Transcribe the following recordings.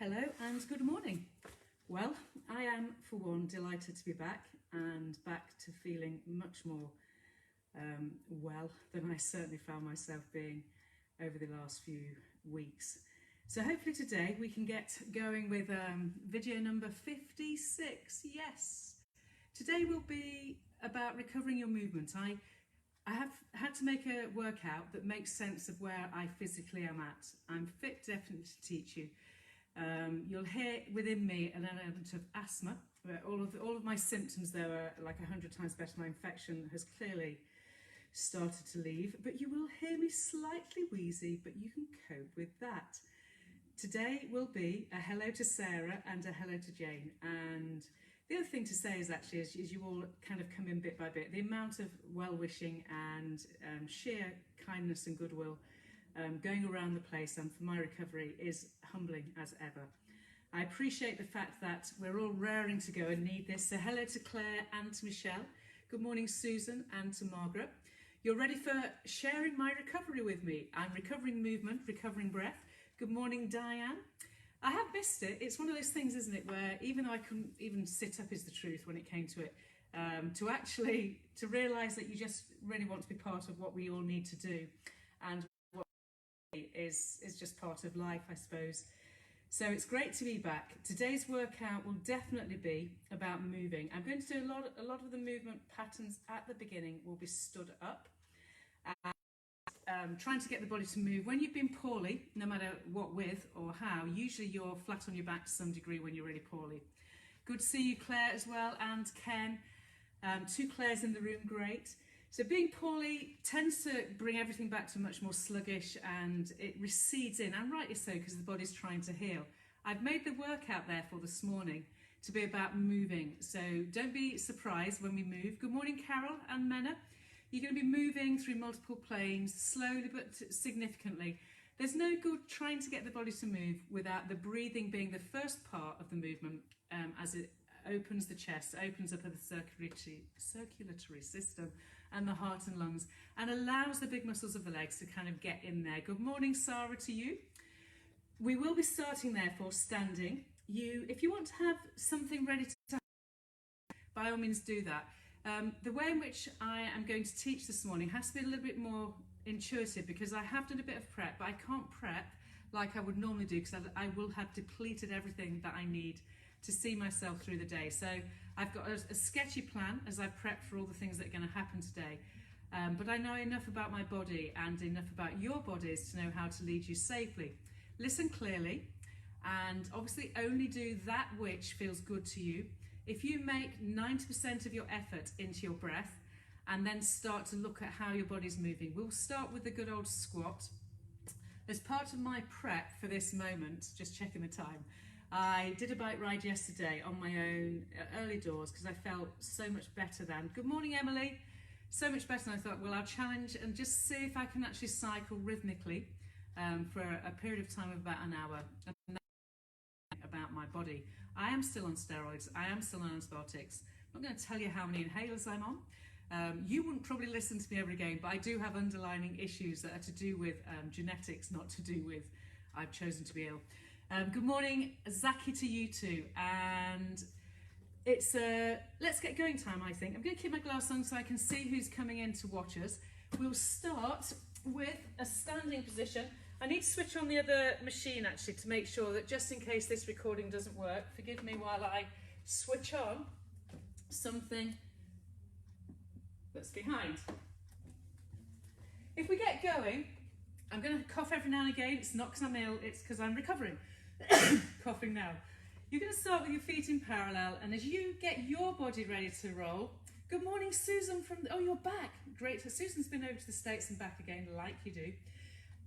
Hello and good morning. Well, I am for one delighted to be back and back to feeling much more well than I certainly found myself being over the last few weeks. So hopefully today we can get going with video number 56. Yes, today will be about recovering your movement. I have had to make a workout that makes sense of where I physically am at. I'm fit definitely to teach you. You'll hear within me an element of asthma. All of my symptoms though are like 100 times better. My infection has clearly started to leave, but you will hear me slightly wheezy, but you can cope with that. Today will be a hello to Sarah and a hello to Jane. And the other thing to say is actually, as you all kind of come in bit by bit, the amount of well-wishing and sheer kindness and goodwill going around the place and for my recovery is humbling as ever. I appreciate the fact that we're all raring to go and need this. So hello to Claire and to Michelle. Good morning, Susan, and to Margaret. You're ready for sharing my recovery with me. I'm recovering movement, recovering breath. Good morning, Diane. I have missed it. It's one of those things, isn't it, where even though I couldn't even sit up is the truth when it came to it, to realise that you just really want to be part of what we all need to do. And is just part of life, I suppose. So it's great to be back. Today's workout will definitely be about moving. I'm going to do a lot of the movement patterns at the beginning will be stood up, and trying to get the body to move. When you've been poorly, no matter what with or how, usually you're flat on your back to some degree when you're really poorly. Good to see you, Claire, as well, and Ken. Two Claires in the room, great. So being poorly tends to bring everything back to much more sluggish, and it recedes in, and rightly so, because the body's trying to heal. I've made the workout therefore this morning to be about moving, so don't be surprised when we move. Good morning, Carol and Mena. You're going to be moving through multiple planes, slowly but significantly. There's no good trying to get the body to move without the breathing being the first part of the movement, as it opens the chest, opens up the circulatory system and the heart and lungs, and allows the big muscles of the legs to kind of get in there. Good morning, Sarah, to you. We will be starting therefore standing. If you want to have something ready to, by all means do that. The way in which I am going to teach this morning has to be a little bit more intuitive, because I have done a bit of prep, but I can't prep like I would normally do, because I will have depleted everything that I need to see myself through the day. So I've got a sketchy plan as I prep for all the things that are going to happen today. But I know enough about my body and enough about your bodies to know how to lead you safely. Listen clearly, and obviously only do that which feels good to you. If you make 90% of your effort into your breath and then start to look at how your body's moving, we'll start with the good old squat. As part of my prep for this moment, just checking the time, I did a bike ride yesterday on my own early doors because I felt so much better then. Good morning, Emily. So much better, and I thought, well, I'll challenge and just see if I can actually cycle rhythmically for a period of time of about an hour. And about my body. I am still on steroids. I am still on antibiotics. I'm not going to tell you how many inhalers I'm on. You wouldn't probably listen to me every game, but I do have underlying issues that are to do with genetics, not to do with I've chosen to be ill. Good morning, Zaki, to you too. And it's let's get going time, I think. I'm going to keep my glass on so I can see who's coming in to watch us. We'll start with a standing position. I need to switch on the other machine actually to make sure that, just in case this recording doesn't work, forgive me while I switch on something that's behind. If we get going, I'm going to cough every now and again. It's not because I'm ill, it's because I'm recovering. Coughing now. You're going to start with your feet in parallel, and as you get your body ready to roll. Good morning, Susan oh, you're back. Great. So Susan's been over to the States and back again, like you do.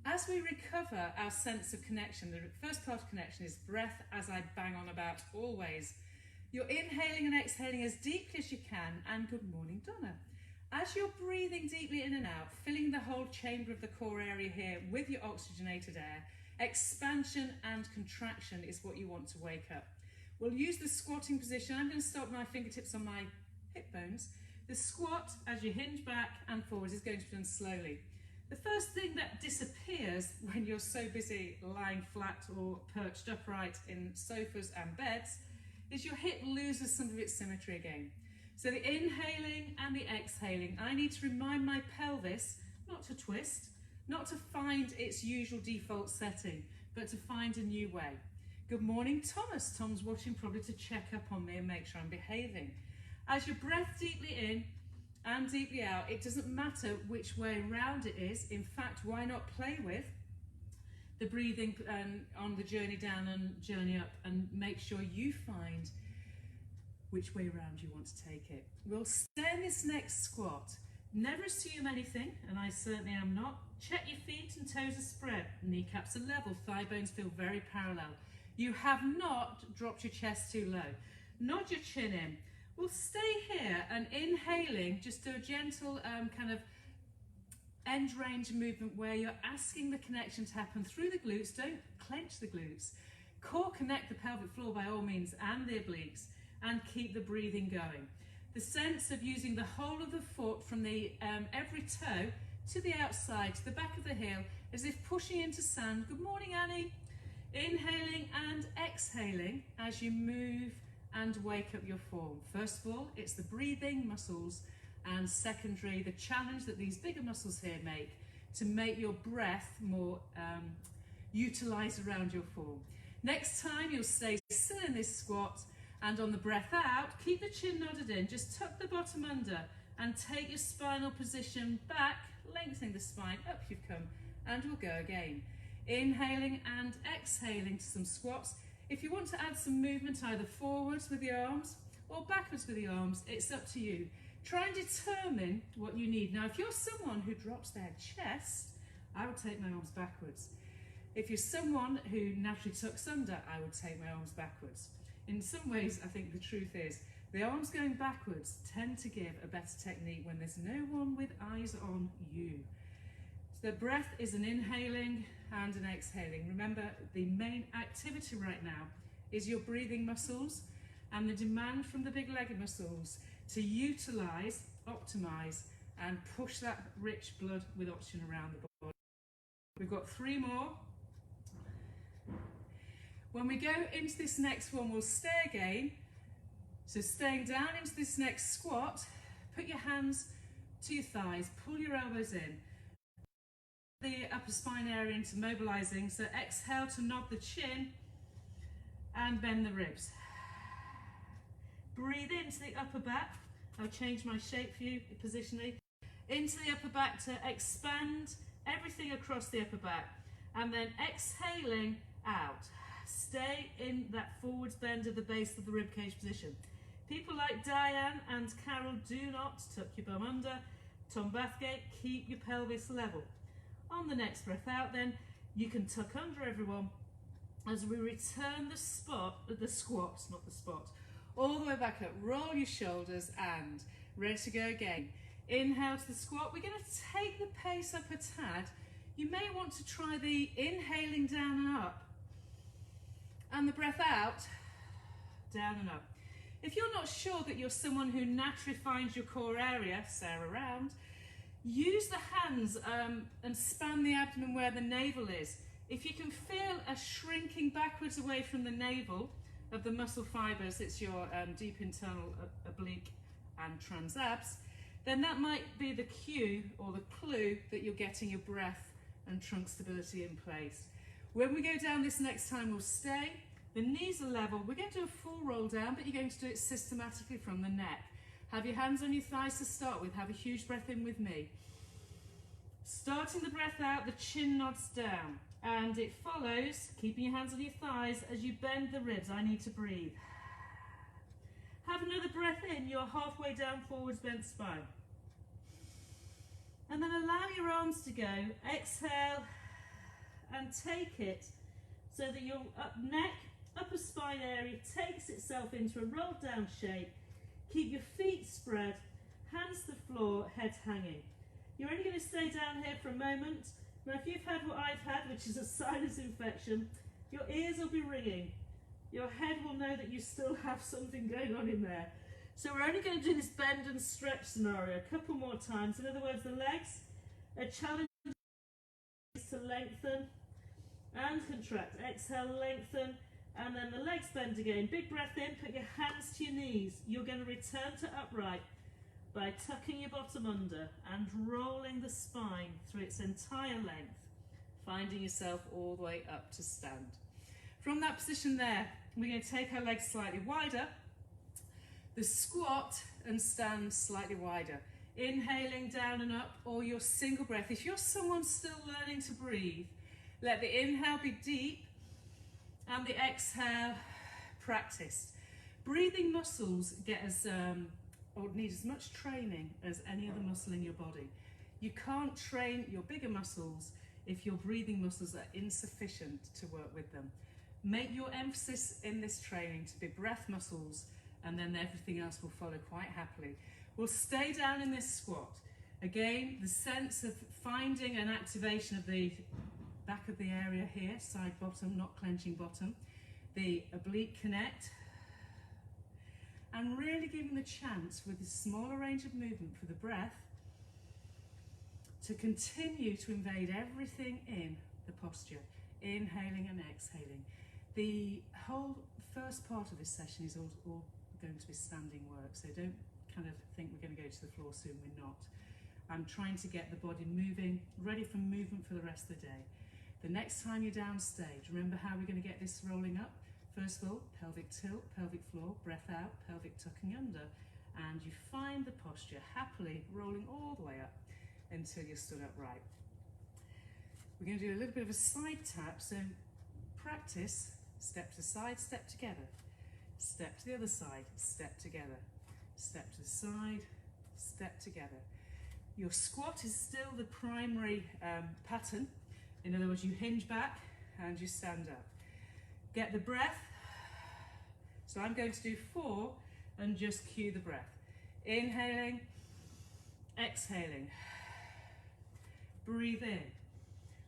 As we recover our sense of connection, the first part of connection is breath, as I bang on about always. You're inhaling and exhaling as deeply as you can, and good morning, Donna. As you're breathing deeply in and out, filling the whole chamber of the core area here with your oxygenated air, expansion and contraction is what you want to wake up. We'll use the squatting position. I'm going to start my fingertips on my hip bones. The squat, as you hinge back and forwards, is going to be done slowly. The first thing that disappears when you're so busy lying flat or perched upright in sofas and beds is your hip loses some of its symmetry again. So the inhaling and the exhaling, I need to remind my pelvis not to twist, not to find its usual default setting, but to find a new way. Good morning, Thomas. Tom's watching probably to check up on me and make sure I'm behaving. As you breath deeply in and deeply out, it doesn't matter which way round it is. In fact, why not play with the breathing on the journey down and journey up and make sure you find which way round you want to take it. We'll stay in this next squat. Never assume anything, and I certainly am not. Check your feet and toes are spread. Kneecaps are level, thigh bones feel very parallel. You have not dropped your chest too low. Nod your chin in. We'll stay here and inhaling, just do a gentle kind of end range movement where you're asking the connection to happen through the glutes. Don't clench the glutes. Core connect the pelvic floor by all means and the obliques, and keep the breathing going. The sense of using the whole of the foot from the every toe to the outside, to the back of the heel, as if pushing into sand. Good morning, Annie. Inhaling and exhaling as you move and wake up your form. First of all, it's the breathing muscles, and secondary, the challenge that these bigger muscles here make to make your breath more utilised around your form. Next time, you'll stay still in this squat, and on the breath out, keep the chin nodded in, just tuck the bottom under and take your spinal position back, lengthening the spine, up you've come, and we'll go again. Inhaling and exhaling to some squats. If you want to add some movement either forwards with the arms or backwards with the arms, it's up to you. Try and determine what you need. Now, if you're someone who drops their chest, I would take my arms backwards. If you're someone who naturally tucks under, I would take my arms backwards. In some ways, I think the truth is, the arms going backwards tend to give a better technique when there's no one with eyes on you. So the breath is an inhaling and an exhaling. Remember, the main activity right now is your breathing muscles and the demand from the big leg muscles to utilise, optimise, and push that rich blood with oxygen around the body. We've got 3 more. When we go into this next one, we'll stay again. So staying down into this next squat, put your hands to your thighs, pull your elbows in. The upper spine area into mobilising, so exhale to nod the chin and bend the ribs. Breathe into the upper back. I'll change my shape for you, positionally. Into the upper back to expand everything across the upper back. And then exhaling out. Stay in that forwards bend of the base of the ribcage position. People like Diane and Carol, do not tuck your bum under. Tom Bathgate, keep your pelvis level. On the next breath out then, you can tuck under, everyone, as we return the squat, all the way back up. Roll your shoulders and ready to go again. Inhale to the squat. We're going to take the pace up a tad. You may want to try the inhaling down and up, and the breath out, down and up. If you're not sure that you're someone who naturally finds your core area, Sarah round, use the hands and span the abdomen where the navel is. If you can feel a shrinking backwards away from the navel of the muscle fibres, it's your deep internal oblique and transabs, then that might be the cue or the clue that you're getting your breath and trunk stability in place. When we go down this next time, we'll stay. The knees are level. We're going to do a full roll down, but you're going to do it systematically from the neck. Have your hands on your thighs to start with. Have a huge breath in with me. Starting the breath out, the chin nods down. And it follows, keeping your hands on your thighs as you bend the ribs. I need to breathe. Have another breath in. You're halfway down, forwards bent spine. And then allow your arms to go. Exhale and take it so that your neck, upper spine area takes itself into a rolled down shape. Keep your feet spread, hands to the floor, head hanging. You're only going to stay down here for a moment. Now if you've had what I've had, which is a sinus infection, your ears will be ringing. Your head will know that you still have something going on in there. So we're only going to do this bend and stretch scenario a couple more times. In other words, the legs are challenged to lengthen and contract. Exhale, lengthen, and then the legs bend again. Big breath in, put your hands to your knees. You're going to return to upright by tucking your bottom under and rolling the spine through its entire length, finding yourself all the way up to stand. From that position there, we're going to take our legs slightly wider, the squat and stand slightly wider. Inhaling down and up, or your single breath. If you're someone still learning to breathe, let the inhale be deep and the exhale practiced. Breathing muscles get or need as much training as any other muscle in your body. You can't train your bigger muscles if your breathing muscles are insufficient to work with them. Make your emphasis in this training to be breath muscles, and then everything else will follow quite happily. We'll stay down in this squat. Again, the sense of finding an activation of the back of the area here, side bottom, not clenching bottom, the oblique connect, and really giving the chance with a smaller range of movement for the breath to continue to invade everything in the posture, inhaling and exhaling. The whole first part of this session is all going to be standing work, so don't kind of think we're going to go to the floor soon. We're not. I'm trying to get the body moving, ready for movement for the rest of the day. The next time you're downstage, remember how we're going to get this rolling up. First of all, pelvic tilt, pelvic floor, breath out, pelvic tucking under, and you find the posture happily rolling all the way up until you're stood upright. We're going to do a little bit of a side tap, so practice step to side, step together, step to the other side, step together, step to the side, step together. Your squat is still the primary pattern. In other words, you hinge back and you stand up. Get the breath. So I'm going to do 4 and just cue the breath. Inhaling, exhaling. Breathe in.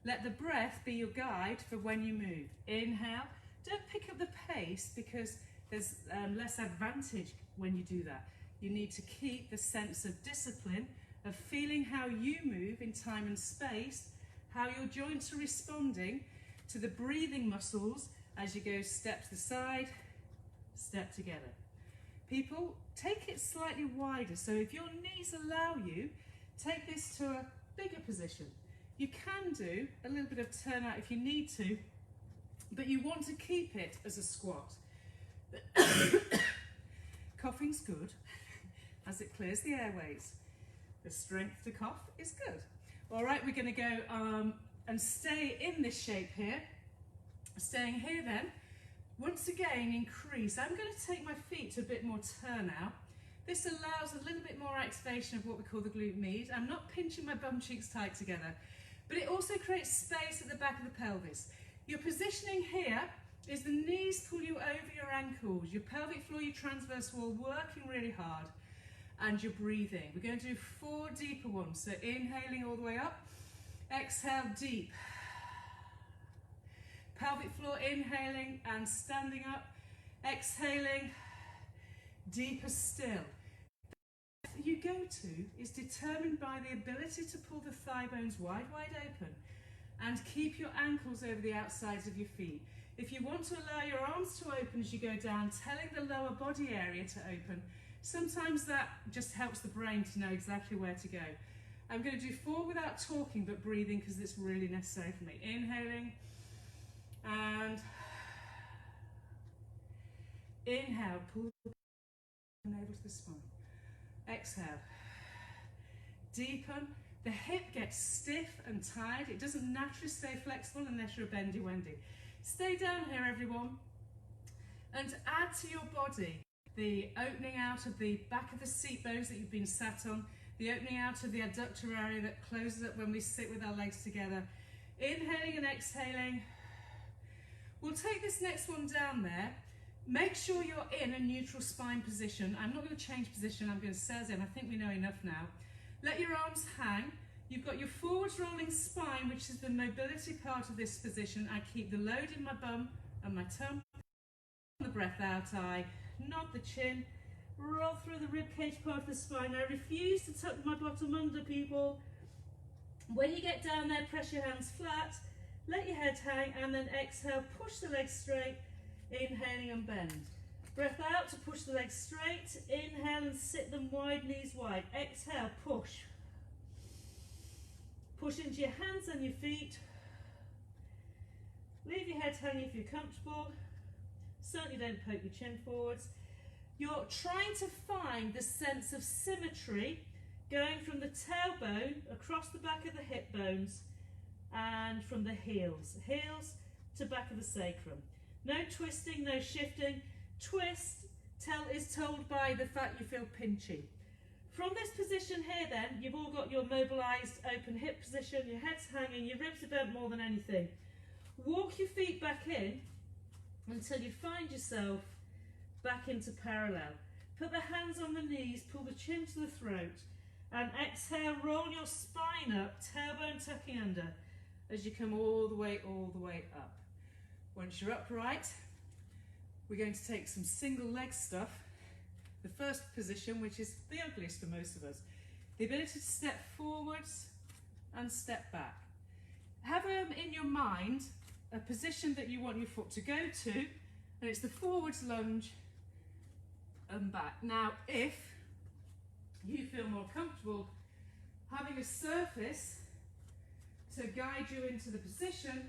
Let the breath be your guide for when you move. Inhale. Don't pick up the pace because there's less advantage when you do that. You need to keep the sense of discipline, of feeling how you move in time and space, how your joints are responding to the breathing muscles as you go step to the side, step together. People, take it slightly wider. So if your knees allow you, take this to a bigger position. You can do a little bit of turnout if you need to, but you want to keep it as a squat. Coughing's good as it clears the airways. The strength to cough is good. All right, we're going to go and stay in this shape here. Staying here then, once again increase. I'm going to take my feet to a bit more turnout. This allows a little bit more activation of what we call the glute med. I'm not pinching my bum cheeks tight together, but it also creates space at the back of the pelvis. Your positioning here is the knees pull you over your ankles, your pelvic floor, your transverse wall working really hard, and you're breathing. We're going to do 4 deeper ones. So inhaling all the way up, exhale deep. Pelvic floor inhaling and standing up, exhaling, deeper still. The breath you go to is determined by the ability to pull the thigh bones wide open and keep your ankles over the outsides of your feet. If you want to allow your arms to open as you go down, telling the lower body area to open, sometimes that just helps the brain to know exactly where to go. I'm going to do 4 without talking but breathing because it's really necessary for me. Inhaling and inhale, pull the navel to the spine. Exhale, deepen. The hip gets stiff and tight. It doesn't naturally stay flexible unless you're a bendy Wendy. Stay down here, everyone, and add to your body the opening out of the back of the seat bones that you've been sat on, the opening out of the adductor area that closes up when we sit with our legs together. Inhaling and exhaling. We'll take this next one down there. Make sure you're in a neutral spine position. I'm not going to change position. I'm going to stay in. I think we know enough now. Let your arms hang. You've got your forwards rolling spine, which is the mobility part of this position. I keep the load in my bum and my tongue. The breath out, I nod the chin, roll through the rib cage part of the spine. I refuse to tuck my bottom under, people. When you get down there, press your hands flat, let your head hang, and then exhale, push the legs straight, inhaling and bend. Breath out to push the legs straight, inhale and sit them wide, knees wide. Exhale, push. Push into your hands and your feet. Leave your head hanging if you're comfortable. Certainly don't poke your chin forwards. You're trying to find the sense of symmetry going from the tailbone across the back of the hip bones and from the heels to back of the sacrum. No twisting, no shifting. Twist is told by the fact you feel pinchy. From this position here then, you've all got your mobilised open hip position, your head's hanging, your ribs are bent more than anything. Walk your feet back in until you find yourself back into parallel. Put the hands on the knees, pull the chin to the throat, and exhale, roll your spine up, tailbone tucking under as you come all the way up. Once you're upright, we're going to take some single leg stuff. The first position, which is the ugliest for most of us, the ability to step forwards and step back. Have in your mind a position that you want your foot to go to, and it's the forwards lunge and back. Now, if you feel more comfortable having a surface to guide you into the position,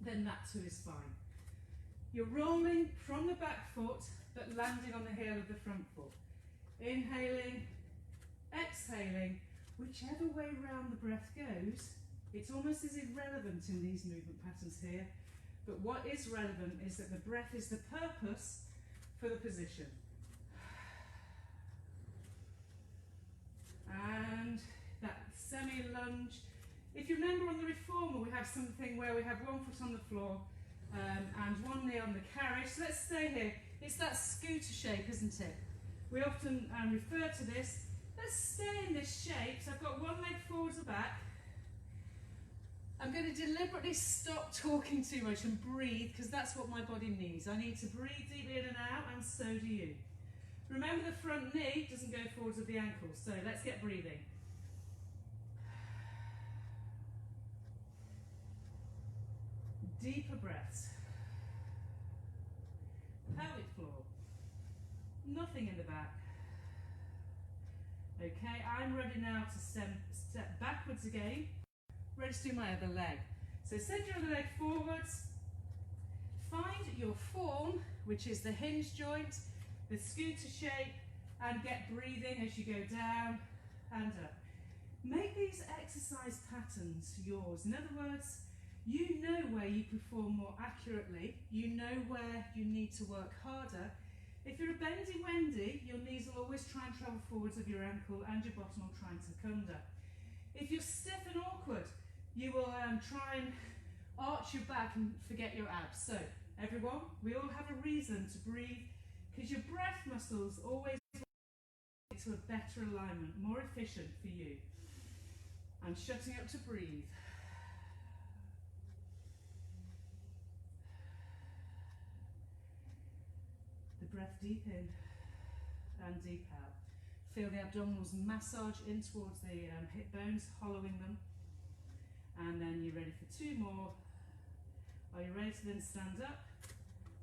then that too is fine. You're rolling from the back foot, but landing on the heel of the front foot. Inhaling, exhaling, whichever way round the breath goes, it's almost as irrelevant in these movement patterns here, but what is relevant is that the breath is the purpose for the position. And that semi-lunge. If you remember on the reformer, we have something where we have one foot on the floor and one knee on the carriage. So let's stay here. It's that scooter shape, isn't it? We often refer to this. Let's stay in this shape. So I've got one leg forwards and back. I'm going to deliberately stop talking too much and breathe, because that's what my body needs. I need to breathe deeply in and out, and so do you. Remember, the front knee doesn't go forwards with the ankle, so let's get breathing. Deeper breaths. Pelvic floor. Nothing in the back. Okay, I'm ready now to step backwards again. Ready to do my other leg. So send your other leg forwards. Find your form, which is the hinge joint, the scooter shape, and get breathing as you go down and up. Make these exercise patterns yours. In other words, you know where you perform more accurately. You know where you need to work harder. If you're a bendy Wendy, your knees will always try and travel forwards of your ankle and your bottom will try and tuck under. If you're stiff and awkward, you will try and arch your back and forget your abs. So, everyone, we all have a reason to breathe, because your breath muscles always get to a better alignment, more efficient for you. And shutting up to breathe. The breath deep in and deep out. Feel the abdominals massage in towards the hip bones, hollowing them. And then you're ready for two more. Are you ready to then stand up?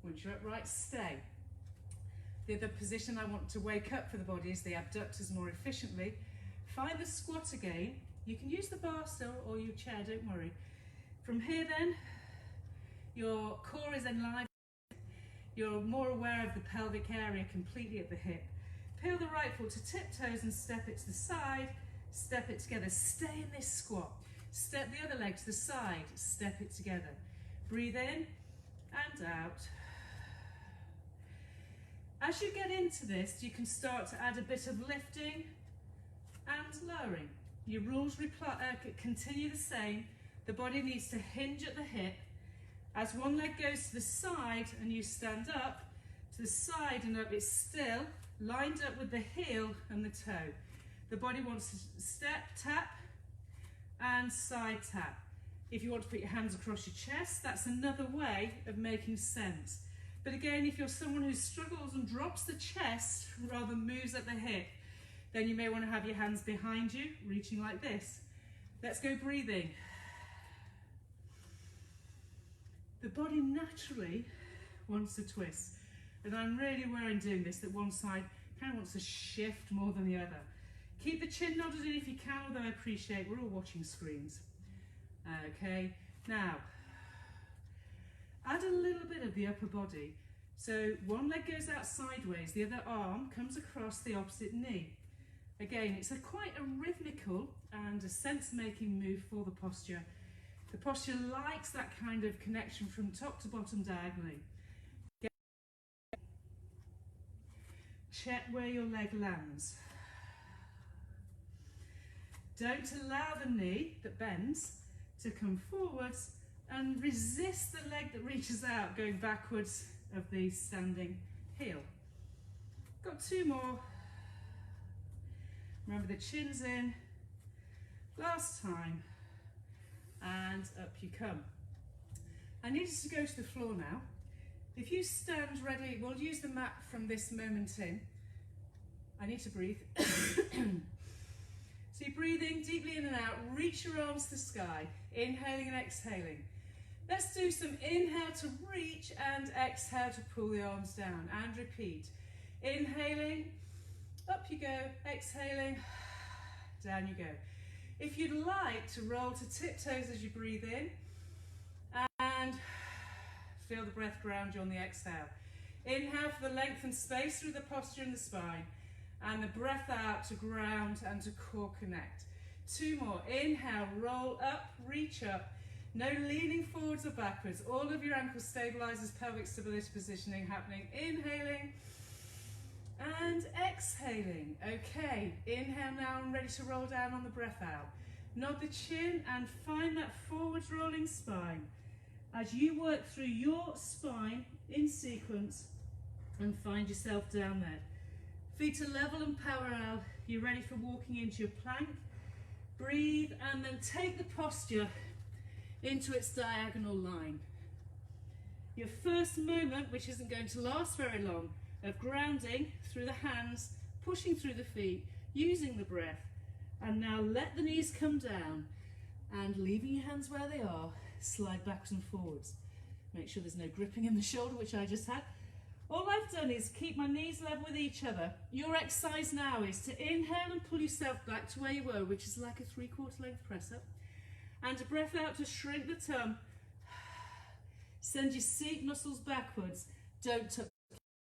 Once you're upright, stay. The other position I want to wake up for the body is the abductors more efficiently. Find the squat again. You can use the bar still or your chair, don't worry. From here then, your core is enlivened. You're more aware of the pelvic area completely at the hip. Peel the right foot to tiptoes and step it to the side. Step it together. Stay in this squat. Step the other leg to the side, step it together. Breathe in and out. As you get into this, you can start to add a bit of lifting and lowering. Your rules continue the same. The body needs to hinge at the hip. As one leg goes to the side and you stand up, to the side and up, it's still lined up with the heel and the toe. The body wants to step, tap, and side tap. If you want to put your hands across your chest, that's another way of making sense. But again, if you're someone who struggles and drops the chest rather than moves at the hip, then you may want to have your hands behind you, reaching like this. Let's go breathing. The body naturally wants to twist, and I'm really aware in doing this that one side kind of wants to shift more than the other. Keep the chin nodded in if you can, although I appreciate we're all watching screens. Okay, now add a little bit of the upper body. So one leg goes out sideways, the other arm comes across the opposite knee. Again, it's quite a rhythmical and a sense-making move for the posture. The posture likes that kind of connection from top to bottom diagonally. Check where your leg lands. Don't allow the knee that bends to come forwards and resist the leg that reaches out, going backwards of the standing heel. Got two more. Remember the chin's in. Last time. And up you come. I need us to go to the floor now. If you stand ready, we'll use the mat from this moment in. I need to breathe. So you're breathing deeply in and out, reach your arms to the sky, inhaling and exhaling. Let's do some inhale to reach and exhale to pull the arms down, and repeat. Inhaling, up you go, exhaling, down you go. If you'd like to roll to tiptoes as you breathe in, and feel the breath ground you on the exhale. Inhale for the length and space through the posture and the spine, and the breath out to ground and to core connect. Two more. Inhale, roll up, reach up. No leaning forwards or backwards. All of your ankle stabilizers, pelvic stability positioning happening. Inhaling and exhaling. Okay, inhale now and ready to roll down on the breath out. Nod the chin and find that forwards rolling spine as you work through your spine in sequence and find yourself down there. Feet are level and parallel. You're ready for walking into your plank. Breathe and then take the posture into its diagonal line. Your first moment, which isn't going to last very long, of grounding through the hands, pushing through the feet, using the breath. And now let the knees come down and leaving your hands where they are, slide backwards and forwards. Make sure there's no gripping in the shoulder, which I just had. All I've done is keep my knees level with each other. Your exercise now is to inhale and pull yourself back to where you were, which is like a 3/4 length press up. And a breath out to shrink the tongue. Send your seat muscles backwards. Don't tuck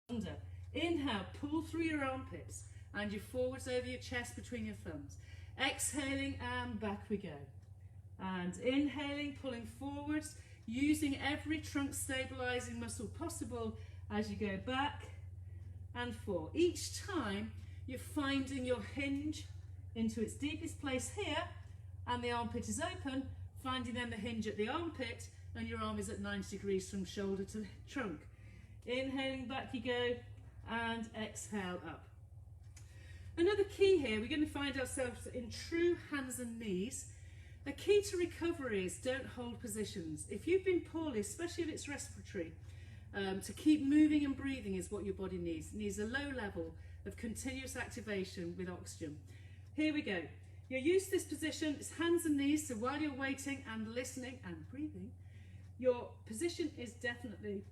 under. Inhale, pull through your armpits and your forwards over your chest between your thumbs. Exhaling and back we go. And inhaling, pulling forwards, using every trunk stabilizing muscle possible as you go back and forth. Each time you're finding your hinge into its deepest place here, and the armpit is open, finding then the hinge at the armpit, and your arm is at 90 degrees from shoulder to trunk. Inhaling back you go, and exhale up. Another key here, we're going to find ourselves in true hands and knees. The key to recovery is don't hold positions. If you've been poorly, especially if it's respiratory, to keep moving and breathing is what your body needs. It needs a low level of continuous activation with oxygen. Here we go. You're used to this position, it's hands and knees, so while you're waiting and listening and breathing, your position is definitely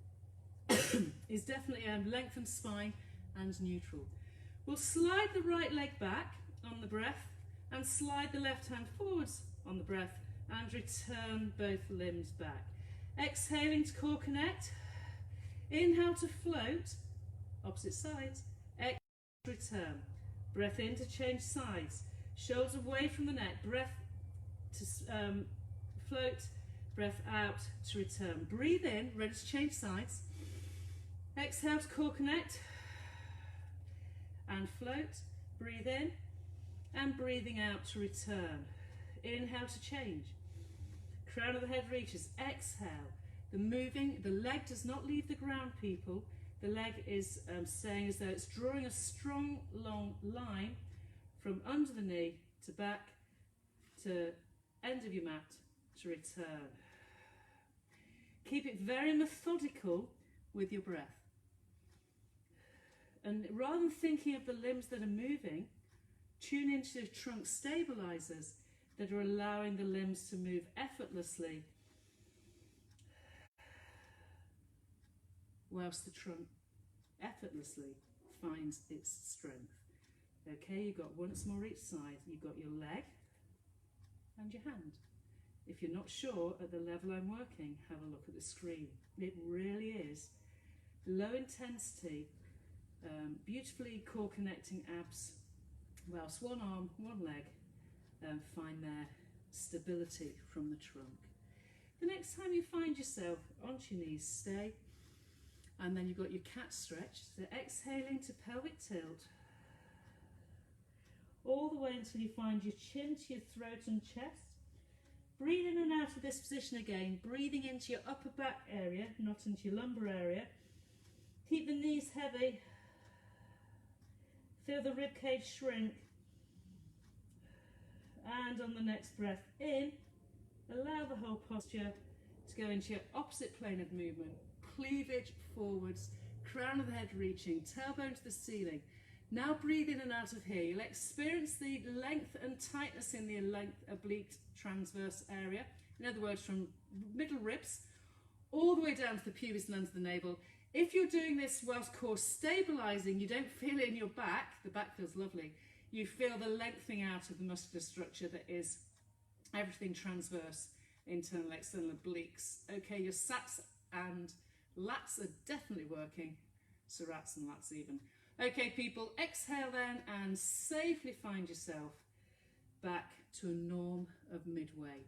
lengthened spine and neutral. We'll slide the right leg back on the breath and slide the left hand forwards on the breath and return both limbs back. Exhaling to core connect. Inhale to float, opposite sides. Exhale, return. Breath in to change sides. Shoulders away from the neck. Breath to float. Breath out to return. Breathe in, ready to change sides. Exhale to core connect. And float. Breathe in. And breathing out to return. Inhale to change. Crown of the head reaches. Exhale. The leg does not leave the ground, people. The leg is staying as though it's drawing a strong, long line from under the knee to back to end of your mat to return. Keep it very methodical with your breath. And rather than thinking of the limbs that are moving, tune into trunk stabilizers. that are allowing the limbs to move effortlessly whilst the trunk effortlessly finds its strength. Okay, you've got once more each side. You've got your leg and your hand. If you're not sure at the level I'm working, have a look at the screen. It really is low intensity, beautifully core connecting abs, whilst one arm, one leg find their stability from the trunk. The next time you find yourself onto your knees, stay, and then you've got your cat stretch. So exhaling to pelvic tilt, all the way until you find your chin to your throat and chest. Breathe in and out of this position again, breathing into your upper back area, not into your lumbar area. Keep the knees heavy. Feel the rib cage shrink. And on the next breath in, allow the whole posture to go into your opposite plane of movement. Cleavage forwards, crown of the head reaching, tailbone to the ceiling. Now breathe in and out of here. You'll experience the length and tightness in the oblique transverse area. In other words, from middle ribs all the way down to the pubis and under the navel. If you're doing this whilst core stabilizing, you don't feel it in your back. The back feels lovely. You feel the lengthening out of the muscular structure that is everything transverse, internal, external obliques. Okay, your sats and lats are definitely working. Surats and lats even. Okay, people, exhale then and safely find yourself back to a norm of midway.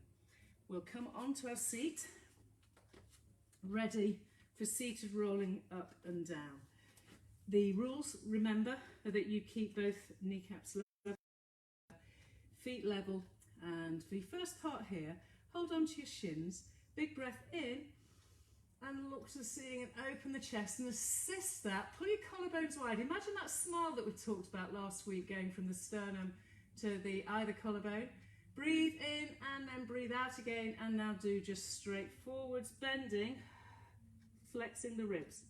We'll come onto our seat, ready for seated rolling up and down. The rules, remember, are that you keep both kneecaps level, feet level, and for the first part here, hold on to your shins, big breath in, and look to the ceiling and open the chest and assist that. Pull your collarbones wide. Imagine that smile that we talked about last week, going from the sternum to the either collarbone. Breathe in and then breathe out again, and now do just straight forwards, bending, flexing the ribs.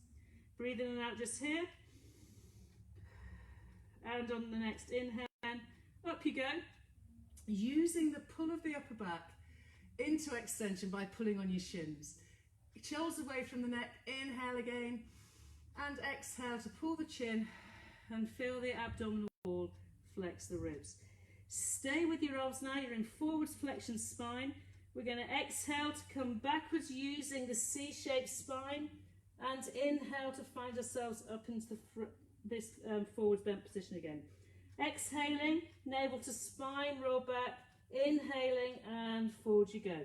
Breathe in and out just here. And on the next inhale, up you go. Using the pull of the upper back into extension by pulling on your shins. Shoulders away from the neck, inhale again, and exhale to pull the chin and feel the abdominal wall, flex the ribs. Stay with your arms now, you're in forwards flexion spine. We're going to exhale to come backwards using the C-shaped spine, and inhale to find ourselves up into this forwards bent position again. Exhaling, navel to spine, roll back, inhaling, and forward you go.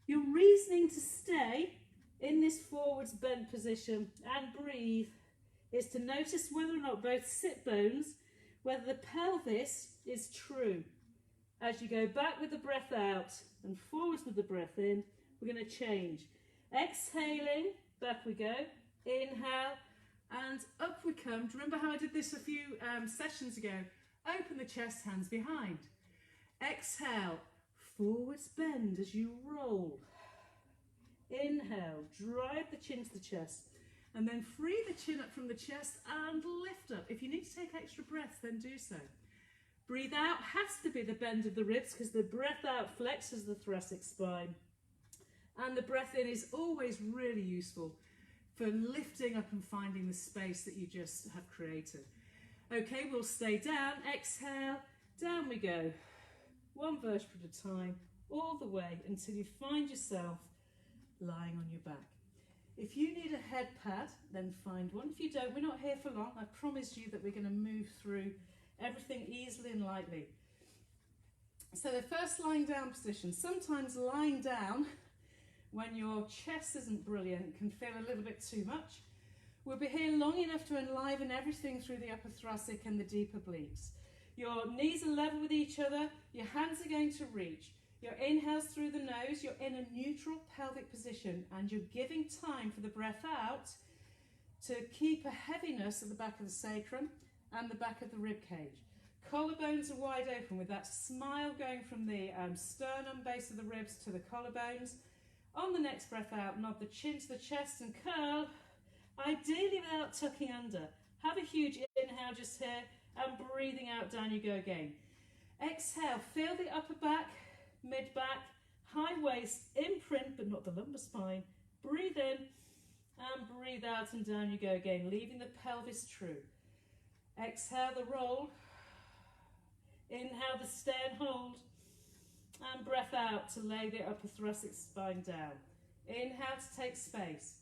Your reasoning to stay in this forwards bent position and breathe is to notice whether or not both sit bones, whether the pelvis is true. As you go back with the breath out and forwards with the breath in, we're going to change. Exhaling, back we go, inhale, and up we come. Do you remember how I did this a few sessions ago? Open the chest, hands behind. Exhale, forwards bend as you roll. Inhale, drive the chin to the chest, and then free the chin up from the chest and lift up. If you need to take extra breath, then do so. Breathe out has to be the bend of the ribs, because the breath out flexes the thoracic spine. And the breath in is always really useful for lifting up and finding the space that you just have created. Okay, we'll stay down. Exhale, down we go. One vertebra at a time, all the way until you find yourself lying on your back. If you need a head pad, then find one. If you don't, we're not here for long. I promise you that we're going to move through everything easily and lightly. So the first lying down position, sometimes lying down when your chest isn't brilliant can feel a little bit too much. We'll be here long enough to enliven everything through the upper thoracic and the deep obliques. Your knees are level with each other, your hands are going to reach. Your inhales through the nose, you're in a neutral pelvic position, and you're giving time for the breath out to keep a heaviness at the back of the sacrum and the back of the rib cage. Collarbones are wide open with that smile going from the sternum, base of the ribs to the collarbones. On the next breath out, nod the chin to the chest and curl, ideally without tucking under. Have a huge inhale just here, and breathing out, down you go again. Exhale, feel the upper back mid-back, high waist, imprint, but not the lumbar spine. Breathe in and breathe out, and down you go again, leaving the pelvis true. Exhale the roll. Inhale the stay and hold. And breath out to lay the upper thoracic spine down. Inhale to take space.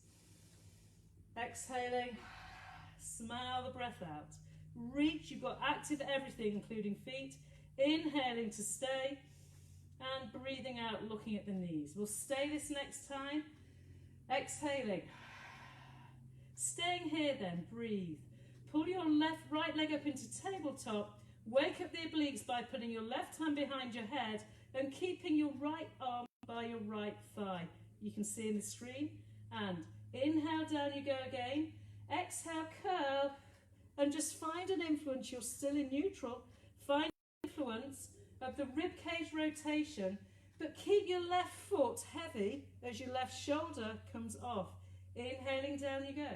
Exhaling, smile the breath out. Reach, you've got active everything, including feet. Inhaling to stay and breathing out, looking at the knees. We'll stay this next time. Exhaling. Staying here then, breathe. Pull your right leg up into tabletop. Wake up the obliques by putting your left hand behind your head and keeping your right arm by your right thigh. You can see in the screen. And inhale, down you go again. Exhale, curl. And just find an influence. You're still in neutral. Find an influence of the rib cage rotation, but keep your left foot heavy as your left shoulder comes off. Inhaling, down you go.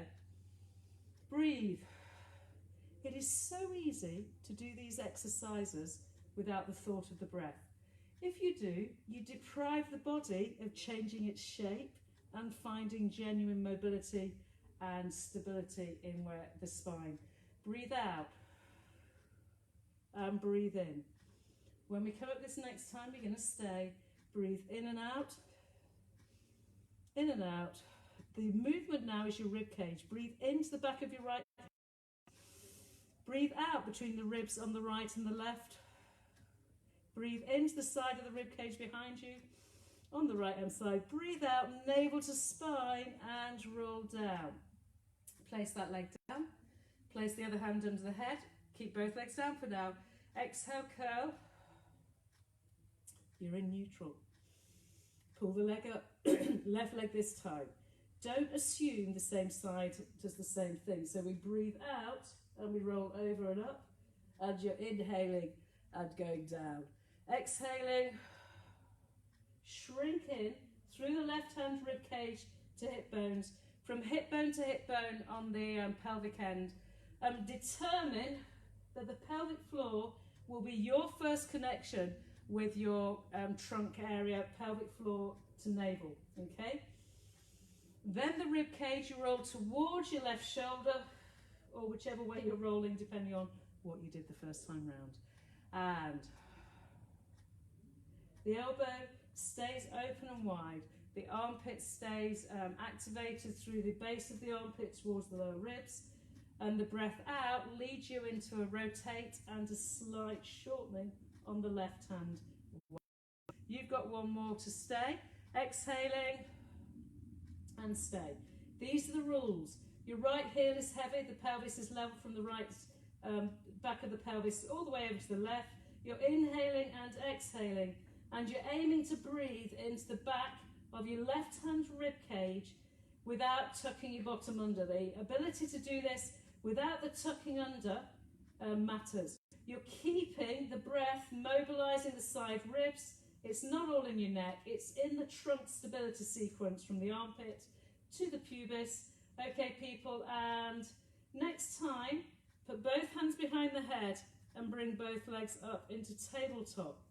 Breathe. It is so easy to do these exercises without the thought of the breath. If you do, you deprive the body of changing its shape and finding genuine mobility and stability in the spine. Breathe out and breathe in. When we come up this next time, we're going to stay. Breathe in and out. In and out. The movement now is your rib cage. Breathe into the back of your right. Breathe out between the ribs on the right and the left. Breathe into the side of the rib cage behind you on the right hand side. Breathe out, navel to spine, and roll down. Place that leg down. Place the other hand under the head. Keep both legs down for now. Exhale, curl. You're in neutral. Pull the leg up. Left leg this time. Don't assume the same side does the same thing. So we breathe out and we roll over and up. And you're inhaling and going down. Exhaling. Shrink in through the left hand rib cage to hip bones. From hip bone to hip bone on the pelvic end. Determine that the pelvic floor will be your first connection with your trunk area, pelvic floor to navel, okay? Then the rib cage, you roll towards your left shoulder, or whichever way you're rolling, depending on what you did the first time round. And the elbow stays open and wide. The armpit stays activated through the base of the armpit towards the lower ribs. And the breath out leads you into a rotate and a slight shortening on the left hand. You've got one more to stay. Exhaling and stay. These are the rules. Your right heel is heavy, the pelvis is level from the right back of the pelvis all the way over to the left. You're inhaling and exhaling, and you're aiming to breathe into the back of your left hand rib cage without tucking your bottom under. The ability to do this without the tucking under matters. You're keeping the breath, mobilizing the side ribs. It's not all in your neck, it's in the trunk stability sequence from the armpit to the pubis. Okay, people, and next time, put both hands behind the head and bring both legs up into tabletop.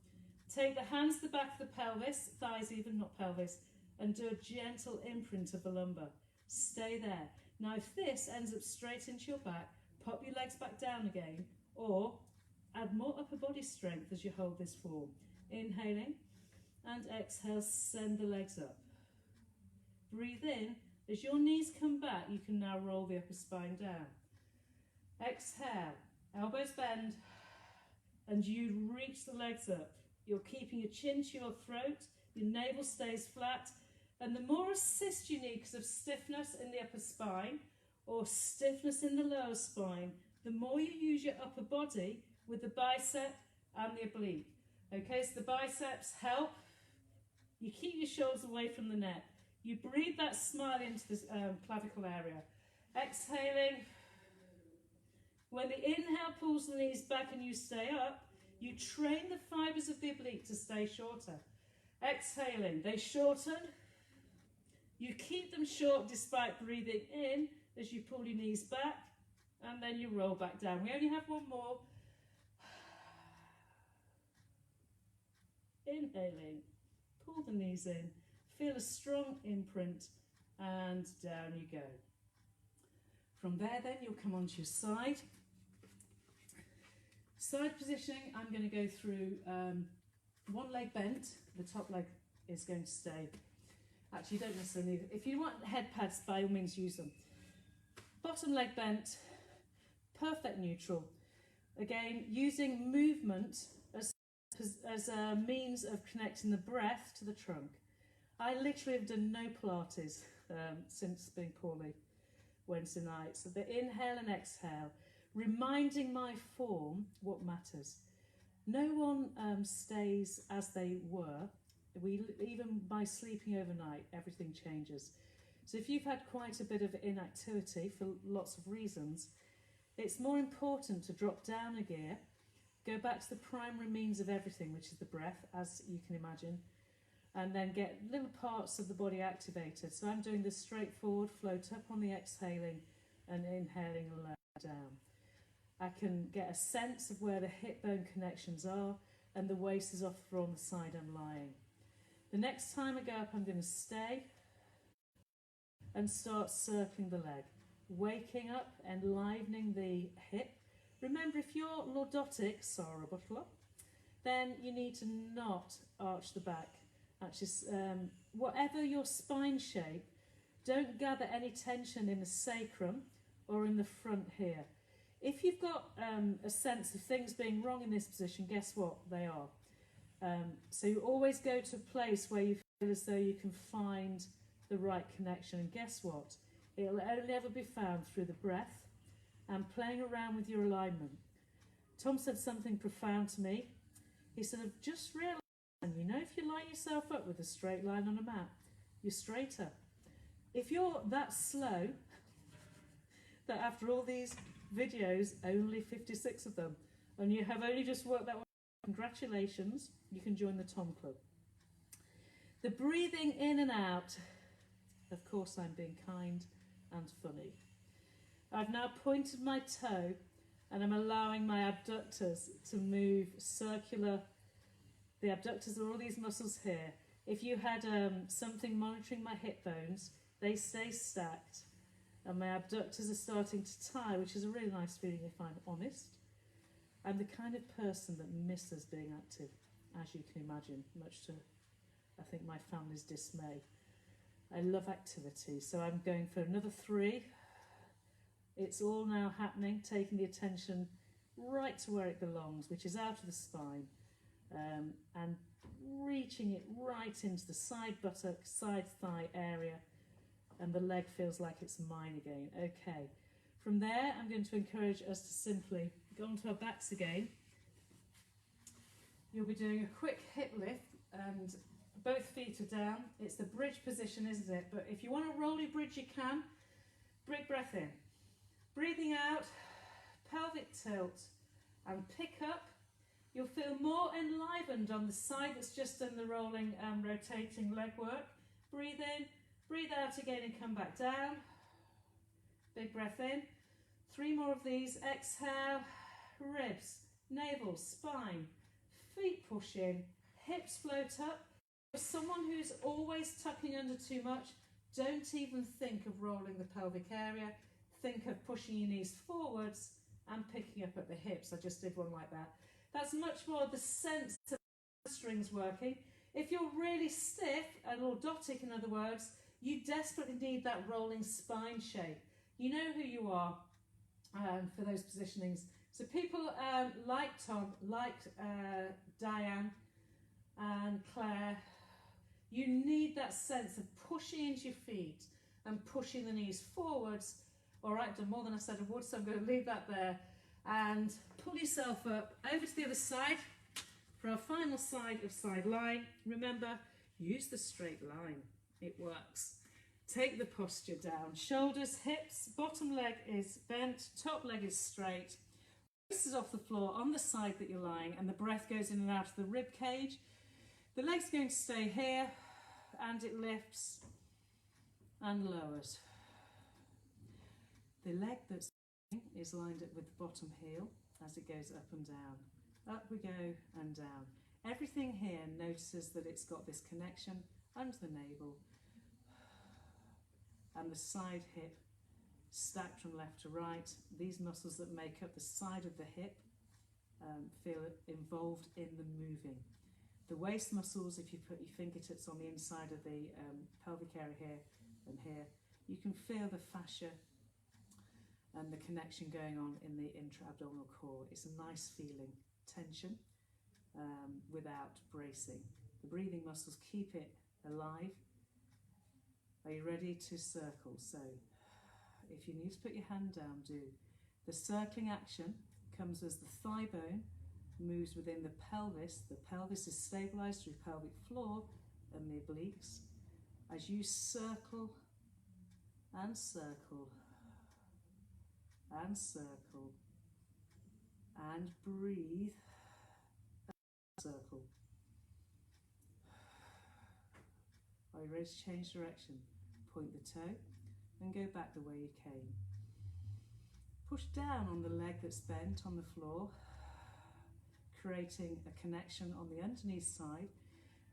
Take the hands to the back of the pelvis, thighs even, not pelvis, and do a gentle imprint of the lumbar. Stay there. Now, if this ends up straight into your back, pop your legs back down again, or add more upper body strength as you hold this form. Inhaling and exhale, send the legs up. Breathe in. As your knees come back, you can now roll the upper spine down. Exhale, elbows bend, and you reach the legs up. You're keeping your chin to your throat, your navel stays flat, and the more assist you need because of stiffness in the upper spine or stiffness in the lower spine, the more you use your upper body with the bicep and the oblique. Okay, so the biceps help. You keep your shoulders away from the neck. You breathe that smile into the clavicle area. Exhaling. When the inhale pulls the knees back and you stay up, you train the fibers of the oblique to stay shorter. Exhaling, they shorten. You keep them short despite breathing in as you pull your knees back, and then you roll back down. We only have one more. Inhaling, pull the knees in, feel a strong imprint, and down you go. From there then you'll come onto your side. Side positioning, I'm going to go through one leg bent, the top leg is going to stay. Actually, you don't necessarily need it. If you want head pads, by all means use them. Bottom leg bent, perfect neutral. Again, using movement as a means of connecting the breath to the trunk. I literally have done no Pilates since being poorly Wednesday night. So the inhale and exhale, reminding my form what matters. No one stays as they were. Even by sleeping overnight, everything changes. So if you've had quite a bit of inactivity for lots of reasons, it's more important to drop down a gear, go back to the primary means of everything, which is the breath, as you can imagine, and then get little parts of the body activated. So I'm doing this straightforward, float up on the exhaling and inhaling and lower down. I can get a sense of where the hip bone connections are and the waist is off the floor on the side I'm lying. The next time I go up, I'm going to stay and start circling the leg, waking up, enlivening the hip. Remember, if you're lordotic, then you need to not arch the back. Actually, whatever your spine shape, don't gather any tension in the sacrum or in the front here. If you've got a sense of things being wrong in this position, guess what? They are. So you always go to a place where you feel as though you can find the right connection. And guess what? It'll only ever be found through the breath and playing around with your alignment. Tom said something profound to me. He said, I've just realised, you know, if you line yourself up with a straight line on a mat, you're straighter. If you're that slow, that after all these videos, only 56 of them, and you have only just worked that way, congratulations, you can join the Tom Club. The breathing in and out, of course I'm being kind and funny. I've now pointed my toe and I'm allowing my abductors to move circular. The abductors are all these muscles here. If you had something monitoring my hip bones, they stay stacked and my abductors are starting to tie, which is a really nice feeling if I'm honest. I'm the kind of person that misses being active, as you can imagine, much to, I think, my family's dismay. I love activity, so I'm going for another 3. It's all now happening, taking the attention right to where it belongs, which is out of the spine, and reaching it right into the side buttock, side thigh area, and the leg feels like it's mine again. Okay, from there I'm going to encourage us to simply go onto our backs again. You'll be doing a quick hip lift and both feet are down. It's the bridge position, isn't it? But if you want a rolly bridge, you can. Big breath in. Breathing out, pelvic tilt and pick up. You'll feel more enlivened on the side that's just done the rolling and rotating leg work. Breathe in, breathe out again and come back down. Big breath in. 3 more of these. Exhale, ribs, navel, spine, feet push in, hips float up. For someone who's always tucking under too much, don't even think of rolling the pelvic area. Think of pushing your knees forwards and picking up at the hips. I just did one like that. That's much more the sense of the strings working. If you're really stiff and lordotic, in other words, you desperately need that rolling spine shape. You know who you are for those positionings. So people like Tom, like Diane and Claire, you need that sense of pushing into your feet and pushing the knees forwards. All right, done more than I said I would, so I'm going to leave that there. And pull yourself up over to the other side for our final side of side lying. Remember, use the straight line. It works. Take the posture down. Shoulders, hips, bottom leg is bent, top leg is straight. Waist is off the floor on the side that you're lying, and the breath goes in and out of the rib cage. The leg's going to stay here, and it lifts and lowers. The leg that's is lined up with the bottom heel as it goes up and down. Up we go and down. Everything here notices that it's got this connection under the navel and the side hip stacked from left to right. These muscles that make up the side of the hip feel involved in the moving. The waist muscles, if you put your fingertips on the inside of the pelvic area here and here, you can feel the fascia and the connection going on in the intra-abdominal core. It's a nice feeling, tension without bracing. The breathing muscles keep it alive. Are you ready to circle? So if you need to put your hand down, do. The circling action comes as the thigh bone moves within the pelvis. The pelvis is stabilized through pelvic floor and the obliques. As you circle and circle and circle and breathe, circle. Are you ready to change direction? Point the toe and go back the way you came. Push down on the leg that's bent on the floor, creating a connection on the underneath side.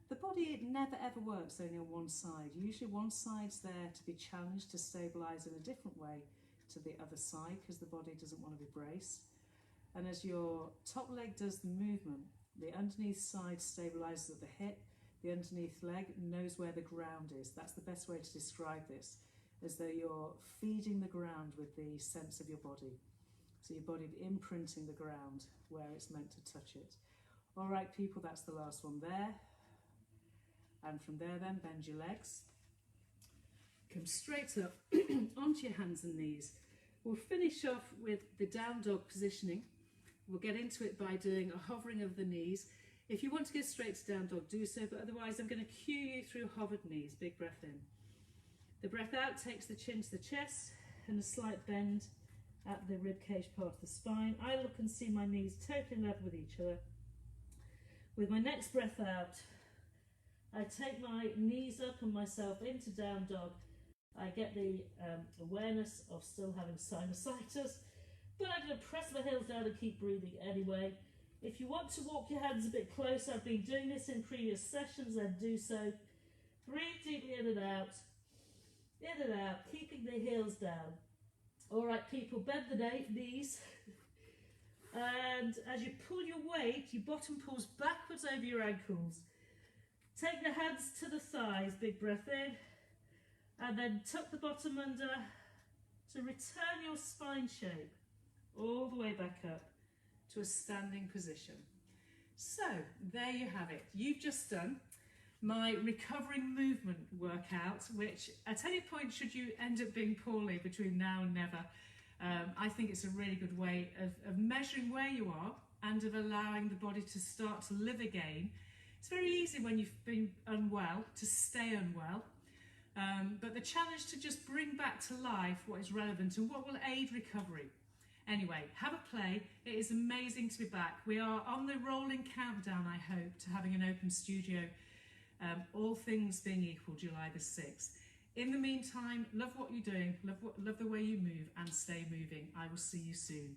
The body, it never ever works only on one side. Usually one side's there to be challenged, to stabilise in a different way to the other side, because the body doesn't want to be braced. And as your top leg does the movement, the underneath side stabilises at the hip, the underneath leg knows where the ground is. That's the best way to describe this, as though you're feeding the ground with the sense of your body. So your body imprinting the ground where it's meant to touch it. All right, people, that's the last one there. And from there then, bend your legs. Come straight up onto your hands and knees. We'll finish off with the down dog positioning. We'll get into it by doing a hovering of the knees. If you want to go straight to down dog, do so, but otherwise I'm going to cue you through hovered knees. Big breath in. The breath out takes the chin to the chest and a slight bend at the rib cage part of the spine. I look and see my knees totally level with each other. With my next breath out, I take my knees up and myself into down dog. I get the awareness of still having sinusitis, but I'm going to press my heels down and keep breathing anyway. If you want to walk your hands a bit closer, I've been doing this in previous sessions, then do so. Breathe deeply in and out, keeping the heels down. All right, people, bend the knees. And as you pull your weight, your bottom pulls backwards over your ankles. Take the hands to the thighs, big breath in. And then tuck the bottom under to return your spine shape all the way back up to a standing position. So there you have it. You've just done my recovering movement workout, which at any point, should you end up being poorly between now and never, I think it's a really good way of measuring where you are and of allowing the body to start to live again. It's very easy when you've been unwell to stay unwell, but the challenge to just bring back to life what is relevant and what will aid recovery. Anyway, have a play. It is amazing to be back. We are on the rolling countdown, I hope, to having an open studio, all things being equal, July the 6th. In the meantime, love what you're doing, love the way you move, and stay moving. I will see you soon.